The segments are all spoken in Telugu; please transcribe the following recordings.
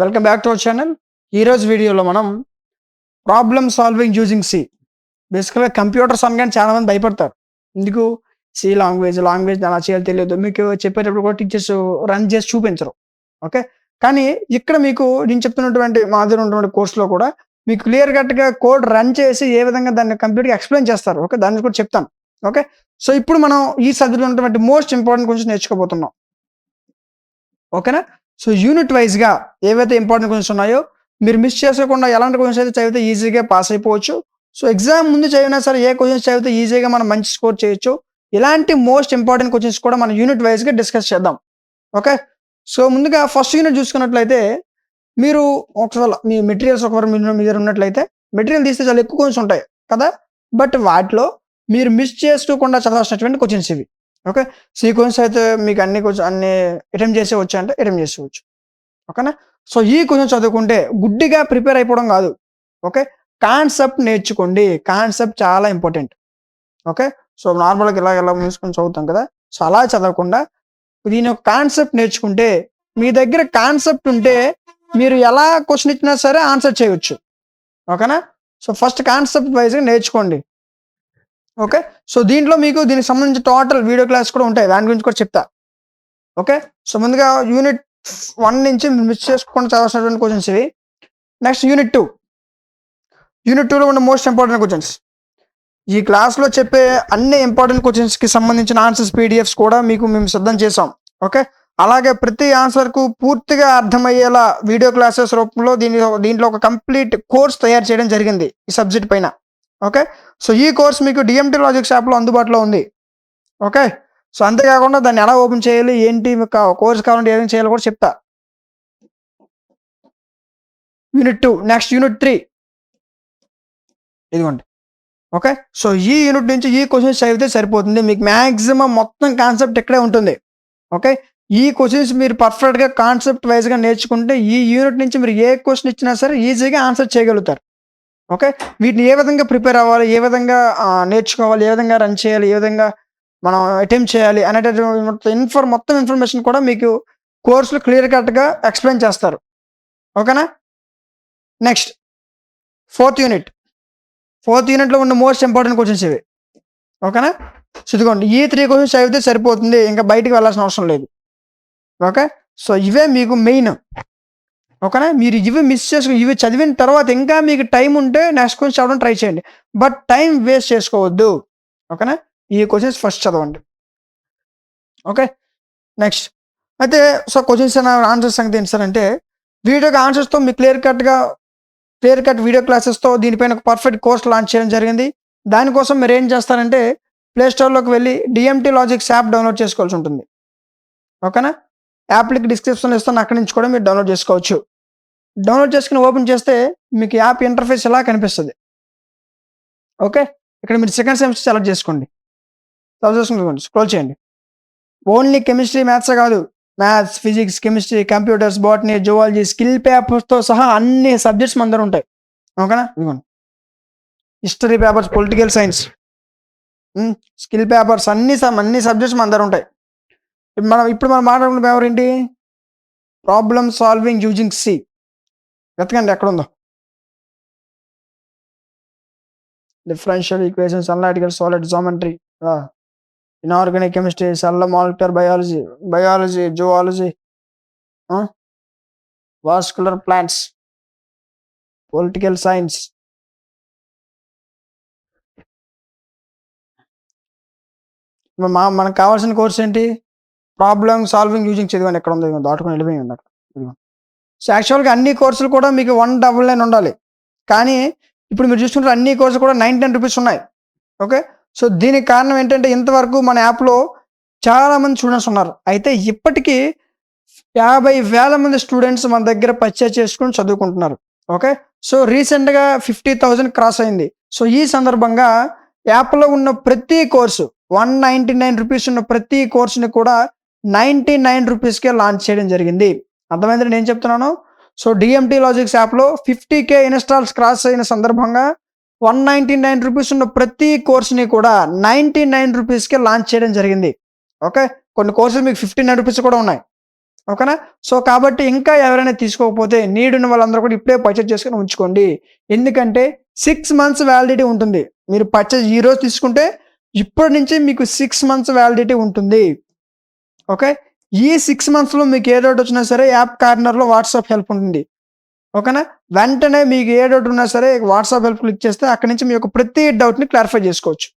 Welcome back to our channel. ఈరోజు వీడియోలో మనం ప్రాబ్లమ్ సాల్వింగ్ యూజింగ్ సి. బేసికల్గా కంప్యూటర్స్ అనగానే చాలామంది భయపడతారు. ఎందుకు సి లాంగ్వేజ్ అలా చేయాలో తెలియదు. మీకు చెప్పేటప్పుడు కూడా టీచర్స్ రన్ చేసి చూపించరు. ఓకే, కానీ ఇక్కడ మీకు నేను చెప్తున్నటువంటి మా దగ్గర ఉన్నటువంటి కోర్సులో కూడా మీకు క్లియర్ కట్గా కోడ్ రన్ చేసి ఏ విధంగా దాన్ని కంప్లీట్గా ఎక్స్ప్లెయిన్ చేస్తారు. ఓకే, దాన్ని కూడా చెప్తాను. ఓకే, సో ఇప్పుడు మనం ఈ సబ్జెక్ట్లో ఉన్నటువంటి మోస్ట్ ఇంపార్టెంట్ కొంచెం నేర్చుకోబోతున్నాం. ఓకేనా? సో యూనిట్ వైజ్గా ఏవైతే ఇంపార్టెంట్ క్వశ్చన్స్ ఉన్నాయో మీరు మిస్ చేసుకోకుండా ఎలాంటి క్వశ్చన్స్ అయితే చదివితే ఈజీగా పాస్ అయిపోవచ్చు. సో ఎగ్జామ్ ముందు చదివినా సరే ఏ క్వశ్చన్స్ చదివితే ఈజీగా మనం మంచి స్కోర్ చేయొచ్చు. ఇలాంటి మోస్ట్ ఇంపార్టెంట్ క్వశ్చన్స్ కూడా మనం యూనిట్ వైజ్గా డిస్కస్ చేద్దాం. ఓకే, సో ముందుగా ఫస్ట్ యూనిట్ చూసుకున్నట్లయితే మీరు ఒకవేళ మీ మెటీరియల్స్ ఒకవేళ మీ దగ్గర ఉన్నట్లయితే మెటీరియల్ తీస్తే చాలా ఎక్కువ క్వశ్చన్స్ ఉంటాయి కదా, బట్ వాటిలో మీరు మిస్ చేసుకోకుండా చదవాల్సినటువంటి క్వశ్చన్స్ ఇవి. ఓకే, సీక్వెన్స్ అయితే మీకు అన్ని అటెంప్ట్ చేసేవచ్చు అంటే అటెంప్ట్ చేసేవచ్చు. ఓకేనా? సో ఈ క్వశ్చన్ చదువుకుంటే గుడ్డిగా ప్రిపేర్ అయిపోవడం కాదు. ఓకే, కాన్సెప్ట్ నేర్చుకోండి. కాన్సెప్ట్ చాలా ఇంపార్టెంట్. ఓకే, సో నార్మల్గా ఇలా మూసుకొని చదువుతాం కదా, సో అలా చదవకుండా దీని యొక్క కాన్సెప్ట్ నేర్చుకుంటే మీ దగ్గర కాన్సెప్ట్ ఉంటే మీరు ఎలా క్వశ్చన్ ఇచ్చినా సరే ఆన్సర్ చేయవచ్చు. ఓకేనా? సో ఫస్ట్ కాన్సెప్ట్ వైజ్గా నేర్చుకోండి. ఓకే, సో దీంట్లో మీకు దీనికి సంబంధించి టోటల్ వీడియో క్లాస్ కూడా ఉంటాయి, దాని గురించి కూడా చెప్తా. ఓకే, సో ముందుగా యూనిట్ 1 నుంచి మిస్ చేసుకోకుండా చదవాల్సినటువంటి క్వశ్చన్స్ ఇవి. Next unit 2. యూనిట్ 2లో ఉన్న మోస్ట్ ఇంపార్టెంట్ క్వశ్చన్స్. ఈ క్లాస్లో చెప్పే అన్ని ఇంపార్టెంట్ క్వశ్చన్స్కి సంబంధించిన ఆన్సర్స్ పీడిఎఫ్స్ కూడా మేము సిద్ధం చేసాం. ఓకే, అలాగే ప్రతి ఆన్సర్కు పూర్తిగా అర్థమయ్యేలా వీడియో క్లాసెస్ రూపంలో దీంట్లో ఒక కంప్లీట్ కోర్స్ తయారు చేయడం జరిగింది ఈ సబ్జెక్ట్ పైన. ఓకే, సో ఈ కోర్స్ మీకు డిఎంటీ లాజిక్స్ యాప్లో అందుబాటులో ఉంది. ఓకే, సో అంతేకాకుండా దాన్ని ఎలా ఓపెన్ చేయాలి, ఏంటి కోర్స్ కావాలంటే ఏదైనా చేయాలో కూడా చెప్తా. యూనిట్ 2. నెక్స్ట్ యూనిట్ 3 ఇదిగోండి. ఓకే, సో ఈ యూనిట్ నుంచి ఈ క్వశ్చన్స్ చదివితే సరిపోతుంది. మీకు మ్యాక్సిమం మొత్తం కాన్సెప్ట్ ఇక్కడే ఉంటుంది. ఓకే, ఈ క్వశ్చన్స్ మీరు పర్ఫెక్ట్గా కాన్సెప్ట్ వైజ్గా నేర్చుకుంటే ఈ యూనిట్ నుంచి మీరు ఏ క్వశ్చన్ ఇచ్చినా సరే ఈజీగా ఆన్సర్ చేయగలుగుతారు. ఓకే, వీటిని ఏ విధంగా ప్రిపేర్ అవ్వాలి, ఏ విధంగా నేర్చుకోవాలి, ఏ విధంగా రన్ చేయాలి, ఏ విధంగా మనం అటెంప్ట్ చేయాలి అనేటటువంటి మొత్తం ఇన్ఫర్మేషన్ కూడా మీకు కోర్సులో క్లియర్ కట్గా ఎక్స్ప్లెయిన్ చేస్తారు. ఓకేనా? Next 4th unit. 4th యూనిట్లో ఉన్న మోస్ట్ ఇంపార్టెంట్ క్వశ్చన్స్ ఇవి. ఓకేనా? సో ఇదిగోండి, ఈ 3 క్వశ్చన్స్ చదివితే సరిపోతుంది, ఇంకా బయటికి వెళ్ళాల్సిన అవసరం లేదు. ఓకే, సో ఇవే మీకు మెయిన్. ఓకేనా? మీరు ఇవి మిస్ చేసుకుని ఇవి చదివిన తర్వాత ఇంకా మీకు టైం ఉంటే నెక్స్ట్ క్వశ్చన్ చదవడం ట్రై చేయండి, బట్ టైం వేస్ట్ చేసుకోవద్దు. ఓకేనా? ఈ క్వశ్చన్స్ ఫస్ట్ చదవండి. ఓకే, నెక్స్ట్ అయితే సో క్వశ్చన్స్ ఆన్సర్స్ సంగతి ఏంటి సార్ అంటే, వీడియోకి ఆన్సర్స్తో మీకు క్లియర్ కట్ వీడియో క్లాసెస్తో దీనిపైన ఒక పర్ఫెక్ట్ కోర్స్ లాంచ్ చేయడం జరిగింది. దానికోసం మీరు ఏం చేస్తారంటే ప్లేస్టోర్లోకి వెళ్ళి డిఎంటీ లాజిక్స్ యాప్ డౌన్లోడ్ చేసుకోవాల్సి ఉంటుంది. ఓకేనా? యాప్ లింక్ డిస్క్రిప్షన్లో ఇస్తాను, అక్కడి నుంచి కూడా మీరు డౌన్లోడ్ చేసుకోవచ్చు. డౌన్లోడ్ చేసుకుని ఓపెన్ చేస్తే మీకు యాప్ ఇంటర్ఫేస్ ఇలా కనిపిస్తుంది. ఓకే, ఇక్కడ మీరు సెకండ్ సెమిస్టర్ సెలెక్ట్ చేసుకోండి. స్క్రోల్ చేయండి. ఓన్లీ కెమిస్ట్రీ మ్యాథ్స్ కాదు, maths, physics, chemistry, computers, botany, zoology, skill పేపర్స్తో సహా అన్ని సబ్జెక్ట్స్ మన దగ్గర ఉంటాయి. ఓకేనా? ఇదిగోండి, history papers, political science, skill papers అన్ని సబ్జెక్ట్స్ మన దగ్గర ఉంటాయి. ఇప్పుడు మనం మాట్లాడుకున్న పేపర్ ఏంటి? Problem solving using C. వెతకండి ఎక్కడ ఉందో. Differential equations, analytical solid geometry, inorganic chemistry, cell molecular biology, zoology, vascular plants, political science, మనకు కావాల్సిన కోర్స్ ఏంటి? ప్రాబ్లమ్ సాల్వింగ్ యూజింగ్ చదివాను. ఎక్కడ ఉందో దాటుకొని వెళ్ళిపోయింది అక్కడ. సో యాక్చువల్గా అన్ని కోర్సులు కూడా మీకు 199 ఉండాలి, కానీ ఇప్పుడు మీరు చూసుకుంటే అన్ని కోర్సులు కూడా 910 రూపీస్ ఉన్నాయి. ఓకే, సో దీనికి కారణం ఏంటంటే ఇంతవరకు మన యాప్లో చాలామంది స్టూడెంట్స్ ఉన్నారు. అయితే ఇప్పటికీ 50,000 మంది స్టూడెంట్స్ మన దగ్గర పర్చేజ్ చేసుకుని చదువుకుంటున్నారు. ఓకే, సో రీసెంట్గా 50,000 క్రాస్ అయింది. సో ఈ సందర్భంగా యాప్లో ఉన్న ప్రతి కోర్సు 199 రూపీస్ ఉన్న ప్రతి కోర్సుని కూడా 99 రూపీస్కే లాంచ్ చేయడం జరిగింది. అర్థమైందని నేను చెప్తున్నాను. సో డిఎంటీ లాజిక్స్ యాప్లో 50K ఇన్స్టాల్స్ క్రాస్ అయిన సందర్భంగా 199 రూపీస్ ఉన్న ప్రతి కోర్సుని కూడా 99 రూపీస్కే లాంచ్ చేయడం జరిగింది. ఓకే, కొన్ని కోర్సులు మీకు 59 రూపీస్ కూడా ఉన్నాయి. ఓకేనా? సో, కాబట్టి ఇంకా ఎవరైనా తీసుకోకపోతే నీడ్ ఉన్న వాళ్ళందరూ కూడా ఇప్పుడే పర్చేజ్ చేసుకొని ఉంచుకోండి. ఎందుకంటే 6 మంత్స్ వ్యాలిడిటీ ఉంటుంది. మీరు పర్చేజ్ ఈరోజు తీసుకుంటే ఇప్పటి నుంచి మీకు 6 మంత్స్ వ్యాలిడిటీ ఉంటుంది. ఓకే. ఈ 6 మంత్స్‌లో మీకు ఏ డౌట్ వచ్చినా సరే యాప్ కార్నర్‌లో వాట్సాప్ హెల్ప్ ఉంటుంది. ఓకేనా? వెంటనే మీకు ఏ డౌట్ ఉన్నా సరే వాట్సాప్ హెల్ప్ క్లిక్ చేస్తే అక్కడి నుంచి మీ యొక్క ప్రతి డౌట్‌ని క్లారిఫై చేసుకోవచ్చు.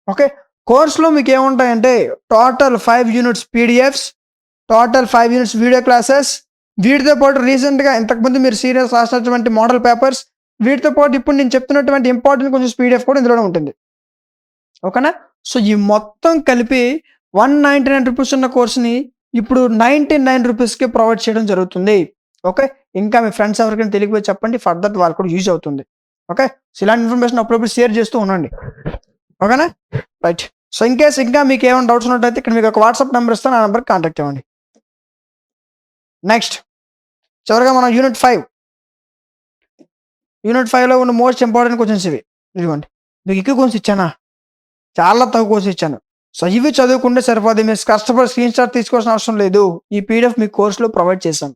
ఓకే. కోర్స్‌లో మీకు ఏముంటాయంటే total 5 units PDFs, total 5 units video classes, వీటితో పాటు రీసెంట్‌గా ఇంతకుముందు మీరు సీరియస్ రాసినటువంటి మోడల్ పేపర్స్, వీటితో పాటు ఇప్పుడు నేను చెప్తున్నటువంటి ఇంపార్టెంట్ క్వెషన్స్ పీడిఎఫ్ కూడా ఇందులోనే ఉంటుంది. ఓకేనా? సో, ఈ మొత్తం కలిపి ₹199 ఉన్న కోర్స్‌ని ఇప్పుడు ₹99కి ప్రొవైడ్ చేయడం జరుగుతుంది. ఓకే. ఇంకా మీ ఫ్రెండ్స్ ఎవరికైనా తెలియకపోతే చెప్పండి. ఫర్దర్ వాళ్ళకి కూడా యూజ్ అవుతుంది. ఓకే. సో, ఇలాంటి ఇన్ఫర్మేషన్ అప్పుడప్పుడు షేర్ చేస్తూ ఉండండి. ఓకేనా? రైట్. సో, ఇన్‌కేస్ ఇంకా మీకు ఏమైనా డౌట్స్ ఉన్నట్టయితే ఇక్కడ మీకు ఒక వాట్సాప్ నంబర్ ఇస్తాను. ఆ నంబర్‌కి కాంటాక్ట్ అవ్వండి. నెక్స్ట్ చివరగా మనం యూనిట్ 5లో ఉన్న మోస్ట్ ఇంపార్టెంట్ క్వెషన్స్ ఇవి. ఇదిగోండి. మీకు ఎక్కువ క్వెషన్స్ ఇచ్చానా? చాలా తక్కువ క్వెషన్స్ ఇచ్చాను. సో, ఇవి చదువుకుంటే సరిపోద్ది. మీరు కష్టపడి స్క్రీన్‌షాట్ తీసుకోవాల్సిన అవసరం లేదు. ఈ పీడిఎఫ్ మీ కోర్స్‌లో ప్రొవైడ్ చేశాను.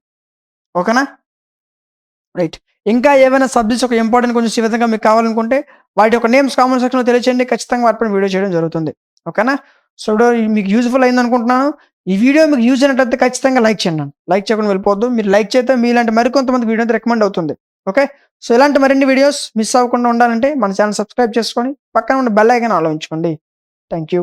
ఓకేనా? రైట్. ఇంకా ఏవైనా సబ్జెక్ట్స్ ఒక ఇంపార్టెంట్ క్వెషన్స్ ఈ విధంగా మీకు కావాలనుకుంటే వాటి యొక్క నేమ్స్ కామెంట్ సెక్షన్‌లో తెలియచేయండి. ఖచ్చితంగా వాటిపైన వీడియో చేయడం జరుగుతుంది. ఓకేనా? సో, మీకు యూజ్‌ఫుల్ అయిందనుకుంటున్నాను. ఈ వీడియో మీకు యూజ్ అయినట్టయితే ఖచ్చితంగా లైక్ చేయండి. లైక్ చేయకుండా వెళ్ళిపోవద్దు. మీరు లైక్ చేస్తే మీలాంటి మరికొంతమందికి వీడియో రికమెండ్ అవుతుంది. ఓకే. సో, ఇలాంటి మరిన్ని వీడియోస్ మిస్ అవ్వకుండా ఉండాలంటే మన ఛానల్ సబ్స్క్రైబ్ చేసుకొని పక్కన ఉన్న బెల్ ఐకాన్ ఆన్‌లో ఉంచుకోండి. Thank you.